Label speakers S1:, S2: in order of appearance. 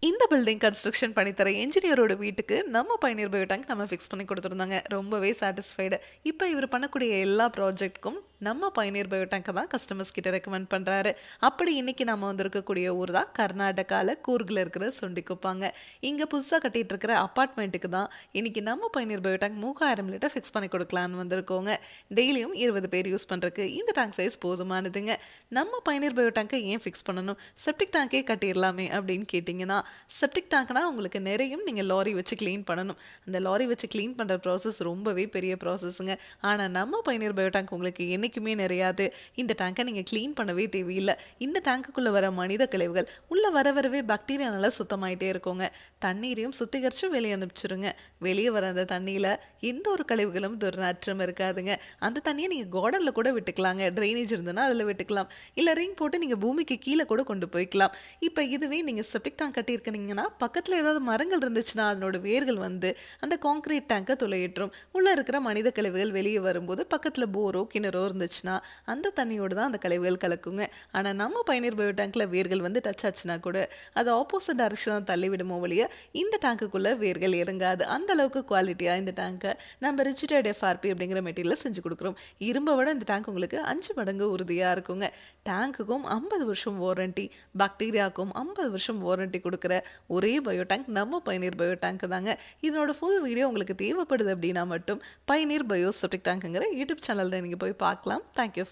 S1: இந்த building construction பண்ணித்தர என்ஜினியரோட வீட்டுக்கு நம்ம பயணியர் பயோ டேங்க் நம்ம ஃபிக்ஸ் பண்ணி கொடுத்துருந்தாங்க. ரொம்பவே சாட்டிஸ்ஃபைடு. இப்போ இவர் பண்ணக்கூடிய எல்லா ப்ராஜெக்ட்க்கும் நம்ம பயணியர் பயோ டேங்கை தான் கஸ்டமர்ஸ் கிட்ட ரெக்கமெண்ட் பண்ணுறாரு. அப்படி இன்னைக்கு நம்ம வந்திருக்கக்கூடிய ஊர் தான் கர்நாடகாவில் கூர்கில் இருக்கிற சொண்டிக்குப்பாங்க. இங்கே புதுசாக கட்டிட்டு இருக்கிற அப்பார்ட்மெண்ட்டுக்கு தான் இன்னைக்கு நம்ம பயணியர் பயோ டேங்க் 3000 லிட்டர் ஃபிக்ஸ் பண்ணி கொடுக்கலான்னு வந்திருக்கோங்க. டெய்லியும் 20 பேர் யூஸ் பண்ணுறதுக்கு இந்த டேங்க் சைஸ் போதுமானதுங்க. நம்ம பயணியர் பயோ டேங்கை ஏன் ஃபிக்ஸ் பண்ணணும், செப்டிக் டேங்கே கட்டிடலாமே அப்படின்னு கேட்டிங்கன்னா, செப்டிக் டேங்க்னா உங்களுக்கு நிறையும் நீங்கள் லாரி வச்சு க்ளீன் பண்ணணும். அந்த லாரி வச்சு க்ளீன் பண்ணுற ப்ராசஸ் ரொம்பவே பெரிய ப்ராசஸ்ஸுங்க. ஆனால் நம்ம பயணியர் பயோ டேங்க் உங்களுக்கு என்றைக்குமே நிறையாது. இந்த டேங்கை நீங்கள் க்ளீன் பண்ணவே தேவையில்லை. இந்த டேங்குக்குள்ளே வர மனித கழிவுகள் உள்ளே வரவே பாக்டீரியா நல்லா சுத்தமாயிட்டே இருக்குங்க. தண்ணீரையும் சுத்திகரித்து வெளியே அனுப்பிச்சிருங்க. வெளியே வர அந்த தண்ணியில் எந்த ஒரு கழிவுகளும் துர்நாற்றம் இருக்காதுங்க. அந்த தண்ணியை நீங்கள் கார்டனில் கூட விட்டுக்கலாங்க. ட்ரைனேஜ் இருந்ததுன்னா அதில் விட்டுக்கலாம். இல்லை ரிங் போட்டு நீங்கள் பூமிக்கு கீழே கூட கொண்டு போய்க்கலாம். இப்போ இதுவே நீங்கள் செப்டிக் டேங்க் கட்டியிருக்கீங்கன்னா பக்கத்தில் ஏதாவது மரங்கள் இருந்துச்சுன்னா அதனோட வேர்கள் வந்து அந்த கான்கிரீட் டேங்கை துளையிட்டுரும். உள்ளே இருக்கிற மனித கழிவுகள் வெளியே வரும்போது பக்கத்தில் போரோ கிணறோ இருந்துச்சுன்னா அந்த தண்ணியோடு தான் அந்த கழிவுகள் கலக்குங்க. ஆனால் நம்ம பயணியர் பயோ டேங்க்கில் வேர்கள் வந்து டச் ஆச்சுன்னா கூட அது ஆப்போசிட் டைரக்ஷன் தள்ளி விடுமோ வழிய இந்த டேங்குக்குள்ளே வேர்கள் இறங்காது. அந்த அளவுக்கு குவாலிட்டியாக இந்த டேங்கை நம்ம ரிஜிடட் எஃப்ஆர்பி அப்படிங்கிற மெட்டீரியல் செஞ்சு கொடுக்குறோம். இரும்பை விட இந்த டேங்க் உங்களுக்கு 5 மடங்கு உறுதியாக இருக்குங்க. டேங்குக்கும் 50 வருஷம் வாரண்டி, பாக்டீரியாவுக்கும் 50 வருஷம் வாரண்டி கொடுக்குற ஒரே பயோ டேங்க் நம்ம பயணியர் பயோ டேங்க் தாங்க. இதனோட ஃபுல் வீடியோ உங்களுக்கு தேவைப்படுது அப்படின்னா மட்டும் பயணியர் பயோ செப்டிக் டேங்க்குங்கிற யூடியூப் சேனலில் நீங்கள் போய் பார்க்கலாம். தேங்க்யூ.